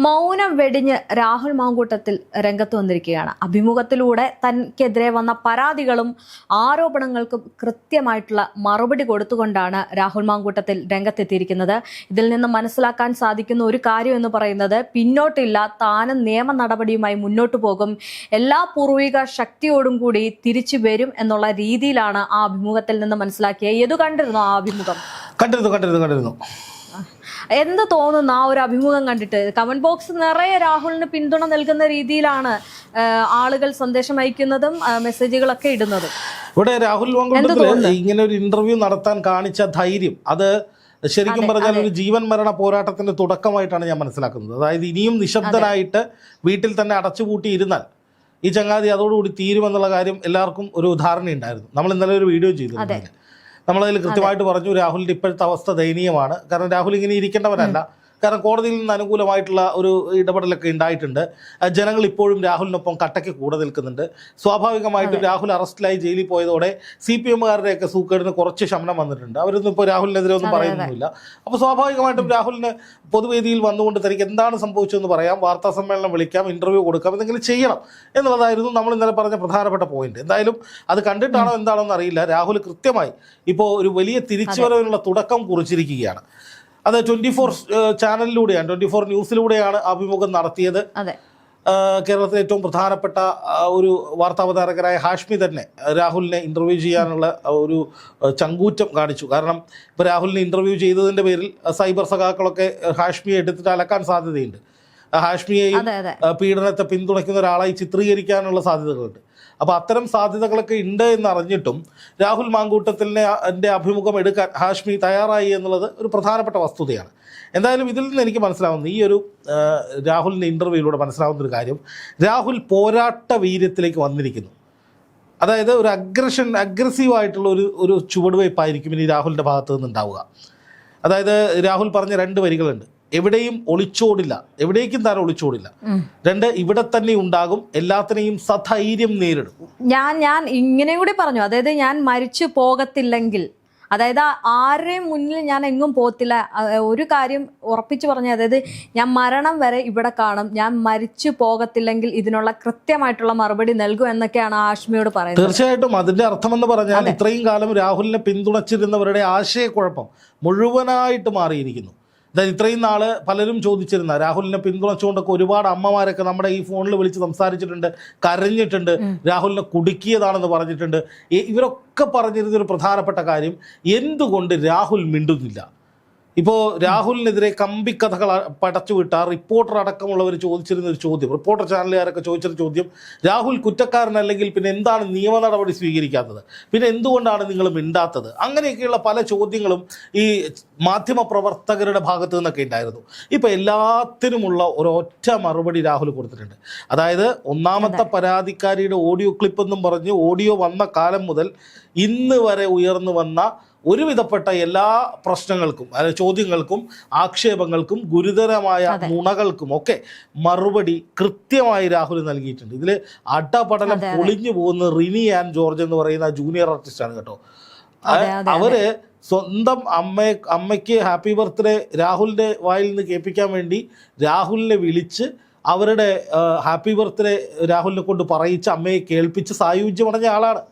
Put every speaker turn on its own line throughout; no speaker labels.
മൗനം വെടിഞ്ഞ് രാഹുൽ മാങ്കൂട്ടത്തിൽ രംഗത്ത് വന്നിരിക്കുകയാണ്. അഭിമുഖത്തിലൂടെ തനിക്കെതിരെ വന്ന പരാതികളും ആരോപണങ്ങൾക്കും കൃത്യമായിട്ടുള്ള മറുപടി കൊടുത്തുകൊണ്ടാണ് രാഹുൽ മാങ്കൂട്ടത്തിൽ രംഗത്തെത്തിയിരിക്കുന്നത്. ഇതിൽ നിന്ന് മനസ്സിലാക്കാൻ സാധിക്കുന്ന ഒരു കാര്യം എന്ന് പറയുന്നത്, പിന്നോട്ടില്ല, താനും നിയമ നടപടിയുമായി മുന്നോട്ടു പോകും, എല്ലാ പൂർവിക ശക്തിയോടും കൂടി തിരിച്ചു വരും എന്നുള്ള രീതിയിലാണ് ആ അഭിമുഖത്തിൽ നിന്ന് മനസ്സിലാക്കിയത്. ഏതു കണ്ടിരുന്നു ആ അഭിമുഖം?
കണ്ടിരുന്നു.
എന്ത് തോന്നുന്നു ആ ഒരു അഭിമുഖം കണ്ടിട്ട്? കമന്റ് ബോക്സ് നിറയെ രാഹുലിന് പിന്തുണ നൽകുന്ന രീതിയിലാണ് ആളുകൾ സന്ദേശം അയക്കുന്നതും മെസ്സേജുകളൊക്കെ ഇടുന്നതും.
ഇവിടെ രാഹുൽ മാങ്കൂട്ടത്തിൽ ഇങ്ങനെ ഒരു ഇന്റർവ്യൂ നടത്താൻ കാണിച്ച ധൈര്യം, അത് ശരിക്കും പറഞ്ഞാൽ ഒരു ജീവൻ മരണ പോരാട്ടത്തിന്റെ തുടക്കമായിട്ടാണ് ഞാൻ മനസ്സിലാക്കുന്നത്. അതായത് ഇനിയും നിശബ്ദനായിട്ട് വീട്ടിൽ തന്നെ അടച്ചുപൂട്ടിയിരുന്നാൽ ഈ ചങ്ങാതി അതോടുകൂടി തീരുമെന്നുള്ള കാര്യം എല്ലാവർക്കും ഒരു ധാരണയുണ്ടായിരുന്നു. നമ്മൾ ഇന്നലെ ഒരു വീഡിയോ ചെയ്തു, നമ്മളതിൽ കൃത്യമായിട്ട് പറഞ്ഞു രാഹുലിൻ്റെ ഇപ്പോഴത്തെ അവസ്ഥ ദയനീയമാണ്. കാരണം രാഹുൽ ഇങ്ങനെ ഇരിക്കേണ്ടവരല്ല. കാരണം കോടതിയിൽ നിന്ന് അനുകൂലമായിട്ടുള്ള ഒരു ഇടപെടലൊക്കെ ഉണ്ടായിട്ടുണ്ട്. ജനങ്ങൾ ഇപ്പോഴും രാഹുലിനൊപ്പം കട്ടയ്ക്ക് കൂടെ നിൽക്കുന്നുണ്ട്. സ്വാഭാവികമായിട്ടും രാഹുൽ അറസ്റ്റിലായി ജയിലിൽ പോയതോടെ CPM-കാരുടെയൊക്കെ സൂക്കേടിന് കുറച്ച് ശമനം വന്നിട്ടുണ്ട്. അവരൊന്നും ഇപ്പോൾ രാഹുലിനെതിരെ ഒന്നും പറയുന്നില്ല. അപ്പോൾ സ്വാഭാവികമായിട്ടും രാഹുലിന് പൊതുവേദിയിൽ വന്നുകൊണ്ട് തനിക്ക് എന്താണ് സംഭവിച്ചതെന്ന് പറയാം, വാർത്താ സമ്മേളനം വിളിക്കാം, ഇന്റർവ്യൂ കൊടുക്കാം, എന്തെങ്കിലും ചെയ്യണം എന്നുള്ളതായിരുന്നു നമ്മൾ ഇന്നലെ പറഞ്ഞ പ്രധാനപ്പെട്ട പോയിന്റ്. എന്തായാലും അത് കണ്ടിട്ടാണോ എന്താണെന്ന് അറിയില്ല, രാഹുൽ കൃത്യമായി ഇപ്പോൾ ഒരു വലിയ തിരിച്ചുവരവിനുള്ള തുടക്കം കുറിച്ചിരിക്കുകയാണ്. അത് 24 ചാനലിലൂടെയാണ്, 24 ന്യൂസിലൂടെയാണ് അഭിമുഖം നടത്തിയത്. കേരളത്തിലെ ഏറ്റവും പ്രധാനപ്പെട്ട ഒരു വാർത്താവതാരകരായ ഹാഷ്മി തന്നെ രാഹുലിനെ ഇൻ്റർവ്യൂ ചെയ്യാനുള്ള ഒരു ചങ്കൂറ്റം കാണിച്ചു. കാരണം ഇപ്പോൾ രാഹുലിനെ ഇൻ്റർവ്യൂ ചെയ്തതിൻ്റെ പേരിൽ സൈബർ സഖാക്കളൊക്കെ ഹാഷ്മിയെ എടുത്തിട്ട് അലക്കാൻ സാധ്യതയുണ്ട്. ഹാഷ്മിയെയും പീഡനത്തെ പിന്തുണയ്ക്കുന്ന ഒരാളായി ചിത്രീകരിക്കാനുള്ള സാധ്യതകളുണ്ട്. അപ്പോൾ അത്തരം സാധ്യതകളൊക്കെ ഉണ്ട് എന്നറിഞ്ഞിട്ടും രാഹുൽ മാങ്കൂട്ടത്തിൻ്റെ അഭിമുഖം എടുക്കാൻ ഹാഷ്മി തയ്യാറായി എന്നുള്ളത് ഒരു പ്രധാനപ്പെട്ട വസ്തുതയാണ്. എന്തായാലും ഇതിൽ നിന്ന് എനിക്ക് മനസ്സിലാവുന്ന ഈ ഒരു രാഹുലിൻ്റെ ഇൻ്റർവ്യൂയിലൂടെ മനസ്സിലാവുന്നൊരു കാര്യം, രാഹുൽ പോരാട്ട വീര്യത്തിലേക്ക് വന്നിരിക്കുന്നു. അതായത് ഒരു അഗ്രസീവായിട്ടുള്ള ഒരു ചുവടുവയ്പ്പായിരിക്കും ഇനി രാഹുലിൻ്റെ ഭാഗത്തു നിന്നുണ്ടാവുക. അതായത് രാഹുൽ പറഞ്ഞ 2 വരികളുണ്ട്: എവിടെയും ഒളിച്ചോടില്ല, എവിടേക്കും താൻ ഒളിച്ചോടില്ല. 2, ഇവിടെ തന്നെ ഉണ്ടാകും, എല്ലാത്തിനെയും സധൈര്യം നേരിടും.
ഞാൻ ഇങ്ങനെ കൂടി പറഞ്ഞു, അതായത് ഞാൻ മരിച്ചു പോകത്തില്ലെങ്കിൽ, അതായത് ആരുടെയും മുന്നിൽ ഞാൻ എങ്ങും പോകത്തില്ല. ഒരു കാര്യം ഉറപ്പിച്ചു പറഞ്ഞു, അതായത് ഞാൻ മരണം വരെ ഇവിടെ കാണും, ഞാൻ മരിച്ചു പോകത്തില്ലെങ്കിൽ ഇതിനുള്ള കൃത്യമായിട്ടുള്ള മറുപടി നൽകും എന്നൊക്കെയാണ് ഹാഷ്മിയോട് പറയുന്നത്.
തീർച്ചയായിട്ടും അതിന്റെ അർത്ഥമെന്ന് പറഞ്ഞാൽ ഇത്രയും കാലം രാഹുലിനെ പിന്തുണച്ചിരുന്നവരുടെ ആശയക്കുഴപ്പം മുഴുവനായിട്ട് മാറിയിരിക്കുന്നു. അതായത് ഇത്രയും നാൾ പലരും ചോദിച്ചിരുന്ന, രാഹുലിനെ പിന്തുണച്ചുകൊണ്ടൊക്കെ ഒരുപാട് അമ്മമാരൊക്കെ നമ്മുടെ ഈ ഫോണിൽ വിളിച്ച് സംസാരിച്ചിട്ടുണ്ട്, കരഞ്ഞിട്ടുണ്ട്, രാഹുലിനെ കുടുക്കിയതാണെന്ന് പറഞ്ഞിട്ടുണ്ട്. ഇവരൊക്കെ പറഞ്ഞിരുന്നൊരു പ്രധാനപ്പെട്ട കാര്യം, എന്തുകൊണ്ട് രാഹുൽ മിണ്ടുന്നില്ല? ഇപ്പോൾ രാഹുലിനെതിരെ കമ്പിക്കഥകൾ പടച്ചുവിട്ട റിപ്പോർട്ടർ അടക്കമുള്ളവർ ചോദിച്ചിരുന്ന ഒരു ചോദ്യം, റിപ്പോർട്ടർ ചാനലുകാരൊക്കെ ചോദിച്ചൊരു ചോദ്യം, രാഹുൽ കുറ്റക്കാരനല്ലെങ്കിൽ പിന്നെ എന്താണ് നിയമ നടപടി സ്വീകരിക്കാത്തത്, പിന്നെ എന്തുകൊണ്ടാണ് നിങ്ങൾ മിണ്ടാത്തത്? അങ്ങനെയൊക്കെയുള്ള പല ചോദ്യങ്ങളും ഈ മാധ്യമ പ്രവർത്തകരുടെ ഭാഗത്തു നിന്നൊക്കെ ഉണ്ടായിരുന്നു. ഇപ്പോൾ എല്ലാത്തിനുമുള്ള ഒരൊറ്റ മറുപടി രാഹുൽ കൊടുത്തിട്ടുണ്ട്. അതായത് ഒന്നാമത്തെ പരാതിക്കാരിയുടെ ഓഡിയോ ക്ലിപ്പെന്നും പറഞ്ഞ് ഓഡിയോ വന്ന കാലം മുതൽ ഇന്ന് വരെ ഉയർന്നു വന്ന ഒരുവിധപ്പെട്ട എല്ലാ പ്രശ്നങ്ങൾക്കും, അതായത് ചോദ്യങ്ങൾക്കും ആക്ഷേപങ്ങൾക്കും ഗുരുതരമായ നുണകൾക്കും ഒക്കെ മറുപടി കൃത്യമായി രാഹുൽ നൽകിയിട്ടുണ്ട്. ഇതിൽ അടപടലം പൊളിഞ്ഞു പോകുന്ന റിനി ആൻഡ് ജോർജ് എന്ന് പറയുന്ന ജൂനിയർ ആർട്ടിസ്റ്റാണ് കേട്ടോ. അവര് സ്വന്തം അമ്മയ്ക്ക് ഹാപ്പി ബർത്ത്ഡേ രാഹുലിൻ്റെ വായിൽ നിന്ന് കേൾപ്പിക്കാൻ വേണ്ടി രാഹുലിനെ വിളിച്ച് അവരുടെ ഹാപ്പി ബർത്ത്ഡേ രാഹുലിനെ കൊണ്ട് പറയിച്ച് അമ്മയെ കേൾപ്പിച്ച് സായുജ്യമടഞ്ഞ ആളാണ്.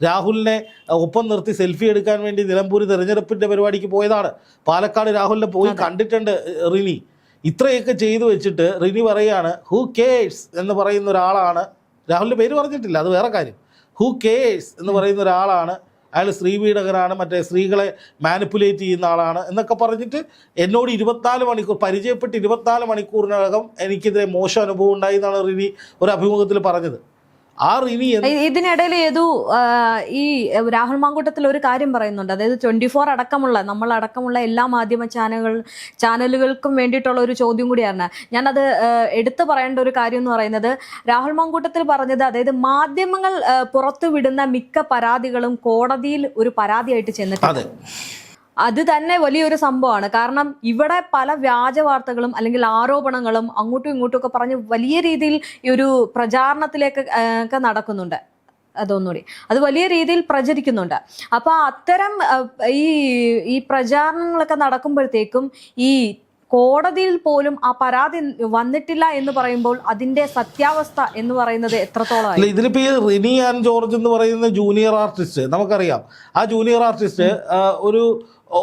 രാഹുലിനെ ഒപ്പം നിർത്തി സെൽഫി എടുക്കാൻ വേണ്ടി നിലമ്പൂർ തെരഞ്ഞെടുപ്പിൻ്റെ പരിപാടിക്ക് പോയതാണ്. പാലക്കാട് രാഹുലിനെ പോയി കണ്ടിട്ടുണ്ട് റിനി. ഇത്രയൊക്കെ ചെയ്തു വെച്ചിട്ട് റിനി പറയുകയാണ് ഹൂ കേഴ്സ് എന്ന് പറയുന്ന ഒരാളാണ്, രാഹുലിൻ്റെ പേര് പറഞ്ഞിട്ടില്ല, അത് വേറെ കാര്യം, ഹൂ കേഴ്സ് എന്ന് പറയുന്ന ഒരാളാണ്, അയാൾ സ്ത്രീപീഡകനാണ്, മറ്റേ സ്ത്രീകളെ മാനിപ്പുലേറ്റ് ചെയ്യുന്ന ആളാണ് എന്നൊക്കെ പറഞ്ഞിട്ട് എന്നോട് 24 മണിക്കൂർ പരിചയപ്പെട്ട് 24 മണിക്കൂറിനകം എനിക്കെതിരെ മോശം അനുഭവം ഉണ്ടായി എന്നാണ് റിനി ഒരു അഭിമുഖത്തിൽ പറഞ്ഞത്.
ഇതിനിടയിൽ ഈ രാഹുൽ മാങ്കൂട്ടത്തിൽ ഒരു കാര്യം പറയുന്നുണ്ട്, അതായത് 24 അടക്കമുള്ള നമ്മളടക്കമുള്ള എല്ലാ മാധ്യമ ചാനലുകൾക്കും വേണ്ടിയിട്ടുള്ള ഒരു ചോദ്യം കൂടിയാണ്. ഞാനത് എടുത്തു പറയേണ്ട ഒരു കാര്യം എന്ന് പറയുന്നത്, രാഹുൽ മാങ്കൂട്ടത്തിൽ പറഞ്ഞത്, അതായത് മാധ്യമങ്ങൾ പുറത്തുവിടുന്ന മിക്ക പരാതികളും കോടതിയിൽ ഒരു പരാതിയായിട്ട് ചെന്നിട്ടുണ്ട്. അത് തന്നെ വലിയൊരു സംഭവമാണ്. കാരണം ഇവിടെ പല വ്യാജ വാർത്തകളും അല്ലെങ്കിൽ ആരോപണങ്ങളും അങ്ങോട്ടും ഇങ്ങോട്ടും ഒക്കെ പറഞ്ഞ് വലിയ രീതിയിൽ ഈ ഒരു പ്രചാരണത്തിലേക്ക് ഒക്കെ നടക്കുന്നുണ്ട്. അതൊന്നുകൂടി അത് വലിയ രീതിയിൽ പ്രചരിക്കുന്നുണ്ട്. അപ്പോൾ അത്തരം ഈ പ്രചാരണങ്ങളൊക്കെ നടക്കുമ്പോഴത്തേക്കും ഈ കോടതിയിൽ പോലും ആ പരാതി വന്നിട്ടില്ല എന്ന് പറയുമ്പോൾ അതിന്റെ സത്യാവസ്ഥ എന്ന് പറയുന്നത് എത്രത്തോളം?
ഇതിലിപ്പോ ഈ റിനി ആൻഡ് ജോർജ് എന്ന് പറയുന്ന ജൂനിയർ ആർട്ടിസ്റ്റ് നമുക്കറിയാം. ആ ജൂനിയർ ആർട്ടിസ്റ്റ്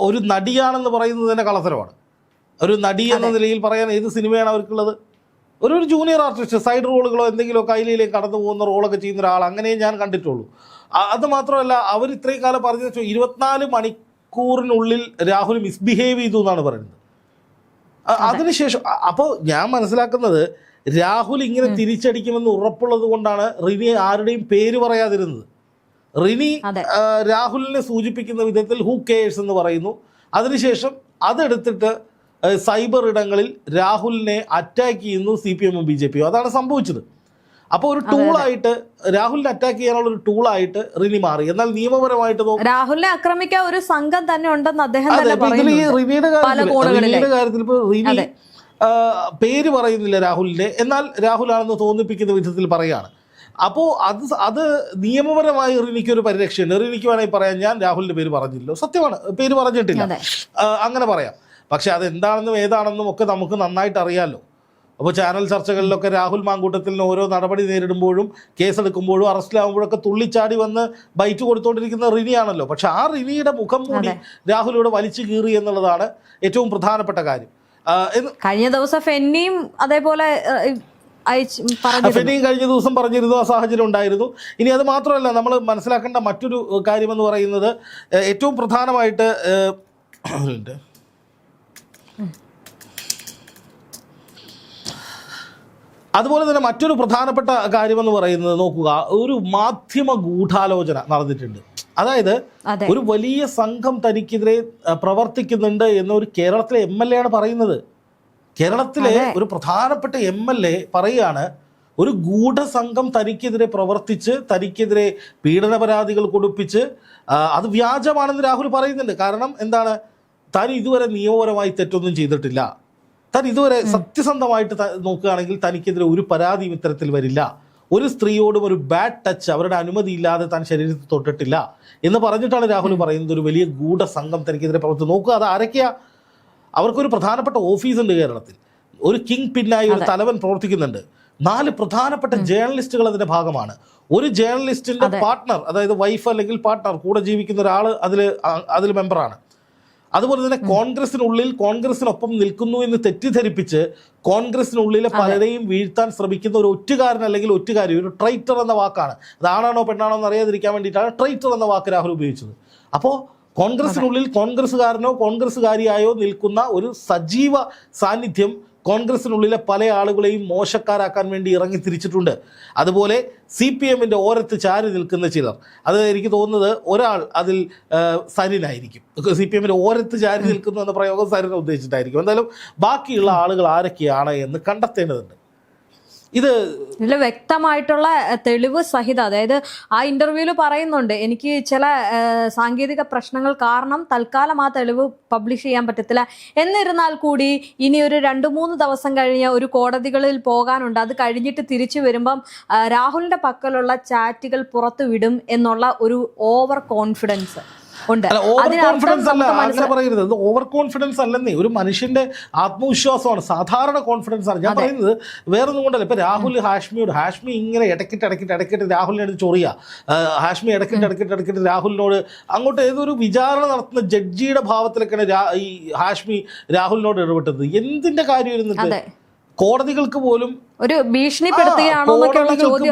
ഒരു നടിയാണെന്ന് പറയുന്നത് തന്നെ കളത്തരമാണ്. ഒരു നടി എന്ന നിലയിൽ പറയാൻ ഏത് സിനിമയാണ് അവർക്കുള്ളത്? ഒരു ജൂനിയർ ആർട്ടിസ്റ്റ് സൈഡ് റോളുകളോ എന്തെങ്കിലുമോ കയ്യിലേക്ക് കടന്നു പോകുന്ന റോളൊക്കെ ചെയ്യുന്ന ഒരാൾ, അങ്ങനെ ഞാൻ കണ്ടിട്ടുള്ളൂ. അത് മാത്രമല്ല, അവർ ഇത്രയും കാലം പറഞ്ഞു 24 മണിക്കൂറിനുള്ളിൽ രാഹുൽ മിസ്ബിഹേവ് ചെയ്തു എന്നാണ് പറയുന്നത്. അതിനുശേഷം അപ്പോൾ ഞാൻ മനസ്സിലാക്കുന്നത് രാഹുൽ ഇങ്ങനെ തിരിച്ചടിക്കുമെന്ന് ഉറപ്പുള്ളത് കൊണ്ടാണ് റിനി ആരുടെയും പേര് പറയാതിരുന്നത്. റിനി രാഹുലിനെ സൂചിപ്പിക്കുന്ന വിധത്തിൽ ഹൂ കെയേഴ്സ് എന്ന് പറയുന്നു. അതിനുശേഷം അതെടുത്തിട്ട് സൈബർ ഇടങ്ങളിൽ രാഹുലിനെ അറ്റാക്ക് ചെയ്യുന്നു CPM-ഉം BJP-യും. അതാണ് സംഭവിച്ചത്. അപ്പോൾ ഒരു ടൂളായിട്ട് രാഹുലിനെ അറ്റാക്ക് ചെയ്യാനുള്ള ഒരു ടൂളായിട്ട് റിനി മാറി. എന്നാൽ നിയമപരമായിട്ട്
രാഹുലിനെ ആക്രമിക്കാൻ ഒരു സംഘം തന്നെ ഉണ്ടെന്ന് അദ്ദേഹം
റിനിയുടെ കാര്യത്തിൽ ഇപ്പോൾ റിനി പേര് പറയുന്നില്ല രാഹുലിന്റെ, എന്നാൽ രാഹുലാണെന്ന് തോന്നിപ്പിക്കുന്ന വിധത്തിൽ പറയാണ്. അപ്പോൾ അത് നിയമപരമായി റിനിക്കൊരു പരിരക്ഷയുണ്ട്. റിനിക്ക് വേണമെങ്കിൽ പറയാം, ഞാൻ രാഹുലിന്റെ പേര് പറഞ്ഞില്ലല്ലോ, സത്യമാണ്, പേര് പറഞ്ഞിട്ടില്ല, അങ്ങനെ പറയാം. പക്ഷെ അതെന്താണെന്നും ഏതാണെന്നും ഒക്കെ നമുക്ക് നന്നായിട്ട് അറിയാമല്ലോ. അപ്പോൾ ചാനൽ ചർച്ചകളിലൊക്കെ രാഹുൽ മാങ്കൂട്ടത്തിന് ഓരോ നടപടി നേരിടുമ്പോഴും കേസെടുക്കുമ്പോഴും അറസ്റ്റിലാകുമ്പോഴൊക്കെ തുള്ളിച്ചാടി വന്ന് ബൈറ്റ് കൊടുത്തുകൊണ്ടിരിക്കുന്ന റിനിയാണല്ലോ. പക്ഷെ ആ റിനിയുടെ മുഖം മൂടി രാഹുലിവിടെ വലിച്ചു കീറി എന്നുള്ളതാണ് ഏറ്റവും പ്രധാനപ്പെട്ട കാര്യം.
കഴിഞ്ഞ ദിവസം ഫെന്നിയും അതേപോലെ
ഫെന്നിയും കഴിഞ്ഞ ദിവസം പറഞ്ഞിരുന്നു, ആ സാഹചര്യം ഉണ്ടായിരുന്നു. ഇനി അത് മാത്രമല്ല, നമ്മൾ മനസ്സിലാക്കേണ്ട മറ്റൊരു കാര്യമെന്ന് പറയുന്നത് ഏറ്റവും പ്രധാനമായിട്ട് അതുപോലെ തന്നെ മറ്റൊരു പ്രധാനപ്പെട്ട കാര്യമെന്ന് പറയുന്നത്, നോക്കുക, ഒരു മാധ്യമ ഗൂഢാലോചന നടന്നിട്ടുണ്ട്. അതായത് ഒരു വലിയ സംഘം തനിക്കെതിരെ പ്രവർത്തിക്കുന്നുണ്ട് എന്നൊരു കേരളത്തിലെ MLA ആണ് പറയുന്നത്. കേരളത്തിലെ ഒരു പ്രധാനപ്പെട്ട MLA പറയുകയാണ്, ഒരു ഗൂഢസംഘം തനിക്കെതിരെ പ്രവർത്തിച്ച് തനിക്കെതിരെ പീഡന പരാതികൾ കൊടുപ്പിച്ച് അത് വ്യാജമാണെന്ന് രാഹുൽ പറയുന്നുണ്ട്. കാരണം എന്താണ്, താൻ ഇതുവരെ നിയമപരമായി തെറ്റൊന്നും ചെയ്തിട്ടില്ല, താൻ ഇതുവരെ സത്യസന്ധമായിട്ട് നോക്കുകയാണെങ്കിൽ തനിക്കെതിരെ ഒരു പരാതിയും ഇത്തരത്തിൽ വരില്ല, ഒരു സ്ത്രീയോടും ഒരു ബാഡ് ടച്ച് അവരുടെ അനുമതി ഇല്ലാതെ താൻ ശരീരത്തിൽ തൊട്ടിട്ടില്ല എന്ന് പറഞ്ഞിട്ടാണ് രാഹുൽ പറയുന്നത്. ഒരു വലിയ ഗൂഢസംഘം തനിക്കെതിരെ പ്രവർത്തിച്ച് നോക്കുക. അത് ആരൊക്കെയാ? അവർക്കൊരു പ്രധാനപ്പെട്ട ഓഫീസുണ്ട് കേരളത്തിൽ, ഒരു കിങ് പിന്നായി ഒരു തലവൻ പ്രവർത്തിക്കുന്നുണ്ട്, 4 പ്രധാനപ്പെട്ട ജേർണലിസ്റ്റുകൾ അതിന്റെ ഭാഗമാണ്. ഒരു ജേർണലിസ്റ്റിന്റെ പാർട്ട്ണർ, അതായത് വൈഫ് അല്ലെങ്കിൽ പാർട്ട്ണർ, കൂടെ ജീവിക്കുന്ന ഒരാൾ അതിൽ മെമ്പറാണ്. അതുപോലെ തന്നെ കോൺഗ്രസിനുള്ളിൽ കോൺഗ്രസിനൊപ്പം നിൽക്കുന്നു എന്ന് തെറ്റിദ്ധരിപ്പിച്ച് കോൺഗ്രസിനുള്ളിലെ പലരെയും വീഴ്ത്താൻ ശ്രമിക്കുന്ന ഒരു ഒറ്റുകാരൻ അല്ലെങ്കിൽ ഒറ്റുകാരി, ഒരു ട്രൈറ്റർ എന്ന വാക്കാണ്, അതാണാണോ പെണ്ണാണോ എന്ന് അറിയാതിരിക്കാൻ വേണ്ടിയിട്ടാണ് ട്രൈറ്റർ എന്ന വാക്ക് രാഹുൽ ഉപയോഗിച്ചത്. അപ്പോൾ കോൺഗ്രസിനുള്ളിൽ കോൺഗ്രസ്സുകാരനോ കോൺഗ്രസ്സുകാരിയായോ നിൽക്കുന്ന ഒരു സജീവ സാന്നിധ്യം കോൺഗ്രസിനുള്ളിലെ പല ആളുകളെയും മോശക്കാരാക്കാൻ വേണ്ടി ഇറങ്ങി തിരിച്ചിട്ടുണ്ട്. അതുപോലെ CPM-ന്റെ ഓരത്ത് ചാരി നിൽക്കുന്ന ചിലർ, അത് എനിക്ക് തോന്നുന്നത് ഒരാൾ അതിൽ സരിനായിരിക്കും. CPM-ന്റെ ഓരത്ത് ചാരി നിൽക്കുന്നു എന്ന പ്രയോഗം സരിനെ ഉദ്ദേശിച്ചിട്ടായിരിക്കും. എന്തായാലും ബാക്കിയുള്ള ആളുകൾ ആരൊക്കെയാണ് എന്ന് കണ്ടെത്തേണ്ടതുണ്ട്.
ഇതിൽ വ്യക്തമായിട്ടുള്ള തെളിവ് സഹിതം, അതായത് ആ ഇന്റർവ്യൂവിൽ പറയുന്നുണ്ട്, എനിക്ക് ചില സാങ്കേതിക പ്രശ്നങ്ങൾ കാരണം തൽക്കാലം ആ തെളിവ് പബ്ലിഷ് ചെയ്യാൻ പറ്റത്തില്ല, എന്നിരുന്നാൽ കൂടി ഇനി ഒരു 2-3 ദിവസം കഴിഞ്ഞ് ഒരു കോടതികളിൽ പോകാനുണ്ട്, അത് കഴിഞ്ഞിട്ട് തിരിച്ചു വരുമ്പം രാഹുലിന്റെ പക്കലുള്ള ചാറ്റുകൾ പുറത്തു വിടും എന്നുള്ള ഒരു ഓവർ കോൺഫിഡൻസ് ഉണ്ട്.
അങ്ങനെ പറയരുത്, ഓവർ കോൺഫിഡൻസ് അല്ലെന്നേ, ഒരു മനുഷ്യന്റെ ആത്മവിശ്വാസമാണ്, സാധാരണ കോൺഫിഡൻസ് ആണ് ഞാൻ പറയുന്നത്. വേറൊന്നും കൊണ്ടല്ല. ഇപ്പൊ രാഹുൽ ഹാഷ്മി ഇങ്ങനെ ഇടയ്ക്കിട്ട് രാഹുലിനെ എടുത്ത് ചൊറിയ, ഹാഷ്മി ഇടയ്ക്കിട്ട് രാഹുലിനോട് അങ്ങോട്ട് ഏതൊരു വിചാരണ നടത്തുന്ന ജഡ്ജിയുടെ ഭാവത്തിലൊക്കെയാണ് ഈ ഹാഷ്മി രാഹുലിനോട് ഇടപെട്ടത്. എന്തിന്റെ കാര്യം ഇരുന്നിട്ട് കോടതികൾക്ക് പോലും
ഒരു ഭീഷണിപ്പെടുത്തുകയാണോ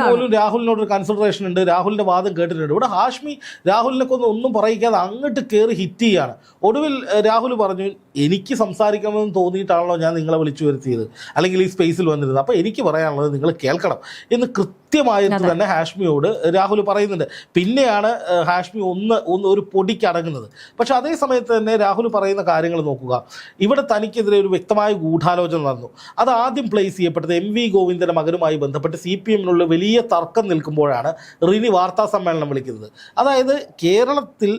പോലും രാഹുലിനോട് ഒരു കൺസിഡറേഷൻ ഉണ്ട്, രാഹുലിന്റെ വാദം കേട്ടിട്ടുണ്ട്. ഇവിടെ ഹാഷ്മി രാഹുലിനെ ഒന്നും പറയിക്കാതെ അങ്ങോട്ട് കയറി ഹിറ്റ് ചെയ്യാണ്. ഒടുവിൽ രാഹുൽ പറഞ്ഞു, എനിക്ക് സംസാരിക്കണമെന്ന് തോന്നിയിട്ടാണല്ലോ ഞാൻ നിങ്ങളെ വിളിച്ചു വരുത്തിയത്, അല്ലെങ്കിൽ ഈ സ്പേസിൽ വന്നിരുന്നത്, അപ്പോൾ എനിക്ക് പറയാനുള്ളത് നിങ്ങൾ കേൾക്കണം എന്ന് കൃത്യമായിട്ട് തന്നെ ഹാഷ്മിയോട് രാഹുൽ പറയുന്നുണ്ട്. പിന്നെയാണ് ഹാഷ്മി ഒരു പൊടിക്ക് അടങ്ങുന്നത്. പക്ഷെ അതേ സമയത്ത് തന്നെ രാഹുൽ പറയുന്ന കാര്യങ്ങൾ നോക്കുക. ഇവിടെ തനിക്കെതിരെ ഒരു വ്യക്തമായ ഗൂഢാലോചന നടന്നു. അത് ആദ്യം പ്ലേസ് ചെയ്യപ്പെട്ടത് MV ഗോവിന്ദന്റെ മകനുമായി ബന്ധപ്പെട്ട് CPM-നുള്ള വലിയ തർക്കം നിൽക്കുമ്പോഴാണ് റിനി വാർത്താ സമ്മേളനം വിളിക്കുന്നത്. അതായത് കേരളത്തിൽ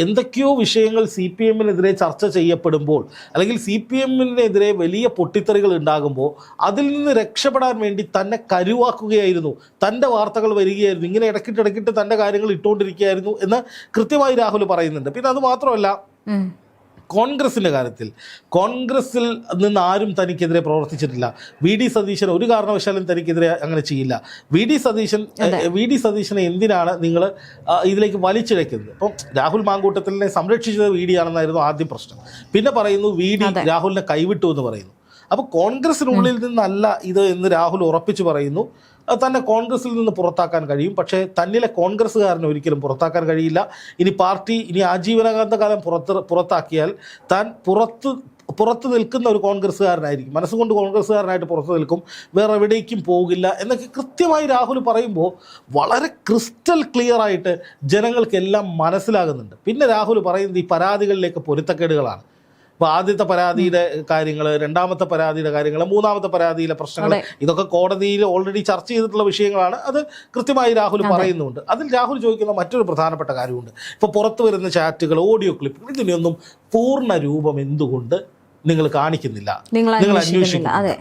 എന്തൊക്കെയോ വിഷയങ്ങൾ CPM-നെതിരെ ചർച്ച ചെയ്യപ്പെടുമ്പോൾ, അല്ലെങ്കിൽ CPM-നെതിരെ വലിയ പൊട്ടിത്തെറികൾ ഉണ്ടാകുമ്പോൾ അതിൽ നിന്ന് രക്ഷപ്പെടാൻ വേണ്ടി തന്നെ കരുവാക്കുകയായിരുന്നു, തൻ്റെ വാർത്തകൾ വരികയായിരുന്നു, ഇങ്ങനെ ഇടയ്ക്കിട്ട് തൻ്റെ കാര്യങ്ങൾ ഇട്ടുകൊണ്ടിരിക്കുകയായിരുന്നു എന്ന് കൃത്യമായി രാഹുൽ പറയുന്നുണ്ട്. പിന്നെ അത് മാത്രമല്ല, കോൺഗ്രസിൻ്റെ കാര്യത്തിൽ കോൺഗ്രസിൽ നിന്ന് ആരും തനിക്കെതിരെ പ്രവർത്തിച്ചിട്ടില്ല. വി ഡി സതീശൻ ഒരു കാരണവശാലും തനിക്കെതിരെ അങ്ങനെ ചെയ്യില്ല. വി ഡി സതീശനെ എന്തിനാണ് നിങ്ങൾ ഇതിലേക്ക് വലിച്ചിഴക്കുന്നത്? ഇപ്പം രാഹുൽ മാങ്കൂട്ടത്തിലിനെ സംരക്ഷിച്ചത് വി ഡി ആണെന്നായിരുന്നു ആദ്യം പ്രശ്നം. പിന്നെ പറയുന്നു വി ഡി രാഹുലിനെ കൈവിട്ടു എന്ന് പറയുന്നു. അപ്പോൾ കോൺഗ്രസിനുള്ളിൽ നിന്നല്ല ഇത് എന്ന് രാഹുൽ ഉറപ്പിച്ചു പറയുന്നു. തന്നെ കോൺഗ്രസിൽ നിന്ന് പുറത്താക്കാൻ കഴിയും, പക്ഷേ തന്നിലെ കോൺഗ്രസ്സുകാരനെ ഒരിക്കലും പുറത്താക്കാൻ കഴിയില്ല. ഇനി പാർട്ടി ഇനി ആജീവനാന്ത കാലം പുറത്താക്കിയാൽ താൻ പുറത്ത് നിൽക്കുന്ന ഒരു കോൺഗ്രസ്സുകാരനായിരിക്കും, മനസ്സുകൊണ്ട് കോൺഗ്രസ്സുകാരനായിട്ട് പുറത്ത് നിൽക്കും, വേറെ എവിടേക്കും പോകില്ല എന്നൊക്കെ കൃത്യമായി രാഹുൽ പറയുമ്പോൾ വളരെ ക്രിസ്റ്റൽ ക്ലിയർ ആയിട്ട് ജനങ്ങൾക്കെല്ലാം മനസ്സിലാകുന്നുണ്ട്. പിന്നെ രാഹുൽ പറയുന്നത് ഈ പരാതികളിലേക്ക് പൊരുത്തക്കേടുകളാണ്. ഇപ്പോൾ ആദ്യത്തെ പരാതിയുടെ കാര്യങ്ങൾ, രണ്ടാമത്തെ പരാതിയുടെ കാര്യങ്ങൾ, മൂന്നാമത്തെ പരാതിയിലെ പ്രശ്നങ്ങൾ, ഇതൊക്കെ കോടതിയിൽ ഓൾറെഡി ചർച്ച ചെയ്തിട്ടുള്ള വിഷയങ്ങളാണ്. അത് കൃത്യമായി രാഹുൽ പറയുന്നുണ്ട്. അതിൽ രാഹുൽ ചോദിക്കുന്ന മറ്റൊരു പ്രധാനപ്പെട്ട കാര്യമുണ്ട്. ഇപ്പോൾ പുറത്തു വരുന്ന ചാറ്റുകൾ, ഓഡിയോ ക്ലിപ്പുകൾ, ഇതിനൊന്നും പൂർണ്ണ രൂപം എന്തുകൊണ്ട് നിങ്ങൾ കാണിക്കുന്നില്ല, നിങ്ങൾ അന്വേഷിക്കുന്നില്ല?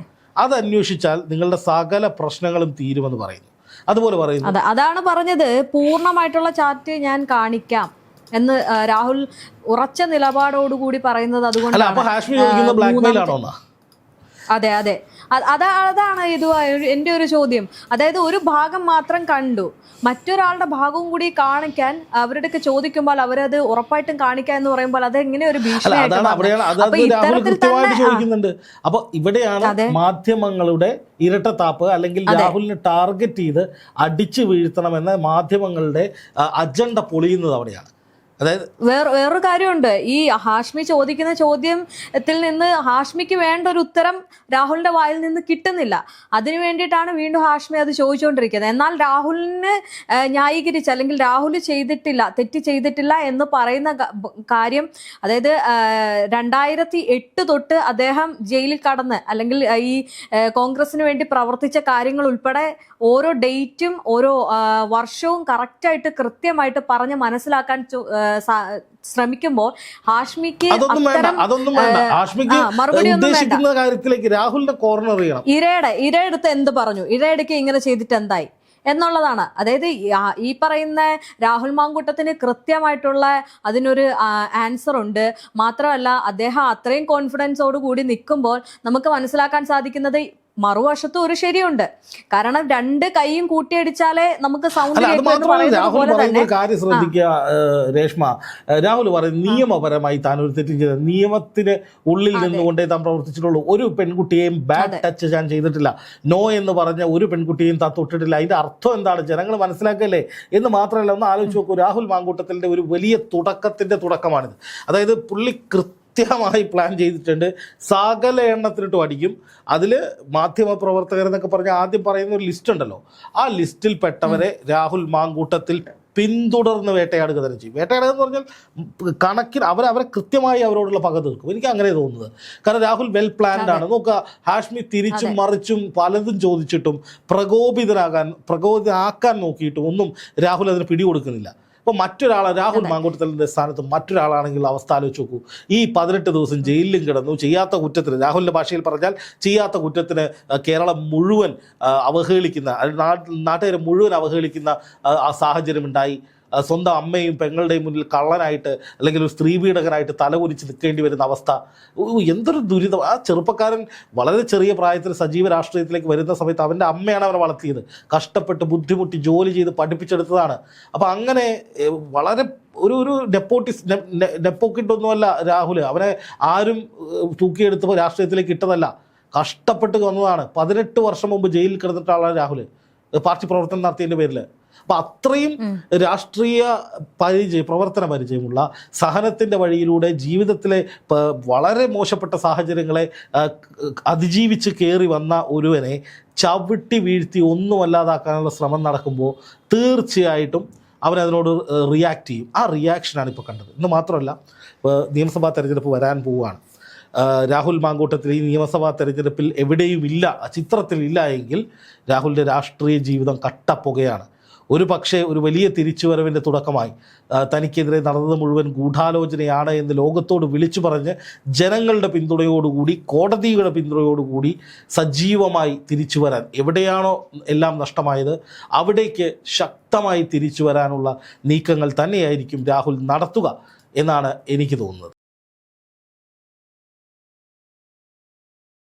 അത് അന്വേഷിച്ചാൽ നിങ്ങളുടെ സകല പ്രശ്നങ്ങളും തീരുമെന്ന് പറയുന്നു. അതുപോലെ പറയുന്നു,
അതാണ് പറഞ്ഞത്, പൂർണ്ണമായിട്ടുള്ള ചാറ്റ് ഞാൻ കാണിക്കാം എന്ന് രാഹുൽ ഉറച്ച നിലപാടോടുകൂടി പറയുന്നത്. അതുകൊണ്ടാണ്. അതെ അതെ, അതാണ് ഇത് എൻ്റെ ഒരു ചോദ്യം. അതായത് ഒരു ഭാഗം മാത്രം കണ്ടു, മറ്റൊരാളുടെ ഭാഗവും കൂടി കാണിക്കാൻ അവരുടെയൊക്കെ ചോദിക്കുമ്പോൾ അവരത് ഉറപ്പായിട്ടും കാണിക്കുക എന്ന് പറയുമ്പോൾ അതെങ്ങനെ ഒരു
ചോദിക്കുന്നുണ്ട്. അപ്പൊ ഇവിടെയാണ് മാധ്യമങ്ങളുടെ ഇരട്ടത്താപ്പ്, അല്ലെങ്കിൽ രാഹുലിനെ ടാർഗറ്റ് ചെയ്ത് അടിച്ചു വീഴ്ത്തണമെന്ന മാധ്യമങ്ങളുടെ അജണ്ട പൊളിയുന്നത് അവിടെയാണ്. അതായത്
വേറൊരു കാര്യമുണ്ട്. ഈ ഹാഷ്മി ചോദിക്കുന്ന ചോദ്യത്തിൽ നിന്ന് ഹാഷ്മിക്ക് വേണ്ട ഒരു ഉത്തരം രാഹുലിന്റെ വായിൽ നിന്ന് കിട്ടുന്നില്ല. അതിനു വേണ്ടിയിട്ടാണ് വീണ്ടും ഹാഷ്മി അത് ചോദിച്ചുകൊണ്ടിരിക്കുന്നത്. എന്നാൽ രാഹുലിന് ന്യായീകരിച്ച്, അല്ലെങ്കിൽ രാഹുൽ തെറ്റ് ചെയ്തിട്ടില്ല എന്ന് പറയുന്ന കാര്യം, അതായത് 2008 തൊട്ട് അദ്ദേഹം ജയിലിൽ കടന്ന്, അല്ലെങ്കിൽ ഈ കോൺഗ്രസിന് വേണ്ടി പ്രവർത്തിച്ച കാര്യങ്ങൾ ഉൾപ്പെടെ ഓരോ ഡേറ്റും ഓരോ വർഷവും കറക്റ്റായിട്ട് കൃത്യമായിട്ട് പറഞ്ഞ് മനസ്സിലാക്കാൻ ശ്രമിക്കുമ്പോൾ ഹാഷ്മിക്ക് മറുപടി
കാര്യത്തിലേക്ക് രാഹുലിന്റെ കോർണർ ചെയ്യണം.
ഇരയെടുത്ത് എന്ത് പറഞ്ഞു, ഇരയെടുക്ക് ഇങ്ങനെ ചെയ്തിട്ട് എന്തായി എന്നുള്ളതാണ്. അതായത് ഈ പറയുന്ന രാഹുൽ മാങ്കൂട്ടത്തിന് കൃത്യമായിട്ടുള്ള അതിനൊരു ആൻസർ ഉണ്ട്. മാത്രമല്ല, അദ്ദേഹം അത്രയും കോൺഫിഡൻസോട് കൂടി നിൽക്കുമ്പോൾ നമുക്ക് മനസ്സിലാക്കാൻ സാധിക്കുന്നത് മറുവശത്തും ഒരു ശരിയുണ്ട്. കാരണം രണ്ട് കൈയും കൂട്ടിയടിച്ചാലേ നമുക്ക് സൗണ്ട്
കാര്യം ശ്രദ്ധിക്കുക രേഷ്മ. രാഹുൽ പറയും നിയമപരമായി താൻ ഒരു തെറ്റും ചെയ്ത, നിയമത്തിന് ഉള്ളിൽ നിന്നുകൊണ്ടേ താൻ പ്രവർത്തിച്ചിട്ടുള്ളൂ. ഒരു പെൺകുട്ടിയെയും ബാഡ് ടച്ച് ഞാൻ ചെയ്തിട്ടില്ല, നോ എന്ന് പറഞ്ഞ ഒരു പെൺകുട്ടിയെയും താൻ തൊട്ടിട്ടില്ല. അതിന്റെ അർത്ഥം എന്താണ് ജനങ്ങൾ മനസ്സിലാക്കല്ലേ എന്ന് മാത്രമല്ല, ഒന്ന് ആലോചിച്ച് നോക്കൂ. രാഹുൽ മാങ്കൂട്ടത്തിന്റെ ഒരു വലിയ തുടക്കമാണിത്. അതായത് പുള്ളി കൃത്യമായി പ്ലാൻ ചെയ്തിട്ടുണ്ട്. സകല എണ്ണത്തിനിട്ട് അടിക്കും. അതിൽ മാധ്യമപ്രവർത്തകരെന്നൊക്കെ പറഞ്ഞ് ആദ്യം പറയുന്ന ഒരു ലിസ്റ്റ് ഉണ്ടല്ലോ, ആ ലിസ്റ്റിൽ പെട്ടവരെ രാഹുൽ മാങ്കൂട്ടത്തിൽ പിന്തുടർന്ന് വേട്ടയാടുക തന്നെ ചെയ്യും. വേട്ടയാടുക എന്ന് പറഞ്ഞാൽ കണക്കിന് അവരെ കൃത്യമായി അവരോടുള്ള പക തീർക്കും. എനിക്ക് അങ്ങനെ തോന്നുന്നത്. കാരണം രാഹുൽ വെൽ പ്ലാൻഡ് ആണ്. നോക്കുക, ഹാഷ്മി തിരിച്ചും മറിച്ചും പലതും ചോദിച്ചിട്ടും പ്രകോപിതനാക്കാൻ നോക്കിയിട്ടും ഒന്നും രാഹുൽ അതിന് പിടികൊടുക്കുന്നില്ല. ഇപ്പോൾ മറ്റൊരാളെ രാഹുൽ മാങ്കൂട്ടത്തിൻ്റെ സ്ഥാനത്ത് മറ്റൊരാളാണെങ്കിൽ അവസ്ഥ ആലോചിച്ച് നോക്കൂ. ഈ 18 ദിവസം ജയിലിലും കിടന്നു, ചെയ്യാത്ത കുറ്റത്തിന്, രാഹുലിൻ്റെ ഭാഷയിൽ പറഞ്ഞാൽ ചെയ്യാത്ത കുറ്റത്തിന് കേരളം മുഴുവൻ അവഹേളിക്കുന്ന, നാട്ടുകാരെ മുഴുവൻ അവഹേളിക്കുന്ന ആ സാഹചര്യം ഉണ്ടായി. സ്വന്തം അമ്മയും പെങ്ങളുടെയും മുന്നിൽ കള്ളനായിട്ട് അല്ലെങ്കിൽ ഒരു സ്ത്രീ പീഡകനായിട്ട് തലകുനിച്ച് നിൽക്കേണ്ടി വരുന്ന അവസ്ഥ. എന്തൊരു ദുരിതം. ആ ചെറുപ്പക്കാരൻ വളരെ ചെറിയ പ്രായത്തിൽ സജീവ രാഷ്ട്രീയത്തിലേക്ക് വരുന്ന സമയത്ത് അവൻ്റെ അമ്മയാണ് അവനെ വളർത്തിയത്, കഷ്ടപ്പെട്ട് ബുദ്ധിമുട്ടി ജോലി ചെയ്ത് പഠിപ്പിച്ചെടുത്തതാണ്. അപ്പോൾ അങ്ങനെ വളരെ ഒരു നെപ്പോക്കിട്ടൊന്നുമല്ല രാഹുൽ. അവനെ ആരും തൂക്കിയെടുത്ത് രാഷ്ട്രീയത്തിലേക്ക് ഇട്ടതല്ല, കഷ്ടപ്പെട്ട് വന്നതാണ്. 18 വർഷം മുമ്പ് ജയിലിൽ കിടന്നിട്ട ആളാണ് രാഹുൽ, പാർട്ടി പ്രവർത്തനം നടത്തിയതിൻ്റെ പേരിൽ. അപ്പം അത്രയും രാഷ്ട്രീയ പ്രവർത്തന പരിചയമുള്ള, സഹനത്തിൻ്റെ വഴിയിലൂടെ ജീവിതത്തിലെ വളരെ മോശപ്പെട്ട സാഹചര്യങ്ങളെ അതിജീവിച്ച് കയറി വന്ന ഒരുവനെ ചവിട്ടി വീഴ്ത്തി ഒന്നുമല്ലാതാക്കാനുള്ള ശ്രമം നടക്കുമ്പോൾ തീർച്ചയായിട്ടും അവനതിനോട് റിയാക്ട് ചെയ്യും. ആ റിയാക്ഷനാണ് ഇപ്പോൾ കണ്ടത്. ഇന്ന് മാത്രമല്ല, നിയമസഭാ തെരഞ്ഞെടുപ്പ് വരാൻ പോവുകയാണ്. രാഹുൽ മാങ്കൂട്ടത്തിൽ ഈ നിയമസഭാ തെരഞ്ഞെടുപ്പിൽ എവിടെയും ഇല്ല, ചിത്രത്തിൽ ഇല്ല എങ്കിൽ രാഹുലിൻ്റെ രാഷ്ട്രീയ ജീവിതം കട്ടപ്പുകയാണ്. ഒരു പക്ഷേ ഒരു വലിയ തിരിച്ചുവരവിൻ്റെ തുടക്കമായി തനിക്കെതിരെ നടന്നത് മുഴുവൻ ഗൂഢാലോചനയാണ് എന്ന് ലോകത്തോട് വിളിച്ചു പറഞ്ഞ് ജനങ്ങളുടെ പിന്തുണയോടുകൂടി, കോടതിയുടെ പിന്തുണയോടുകൂടി സജീവമായി തിരിച്ചു വരാൻ, എവിടെയാണോ എല്ലാം നഷ്ടമായത് അവിടേക്ക് ശക്തമായി തിരിച്ചു വരാനുള്ള നീക്കങ്ങൾ തന്നെയായിരിക്കും രാഹുൽ നടത്തുക എന്നാണ് എനിക്ക് തോന്നുന്നത്.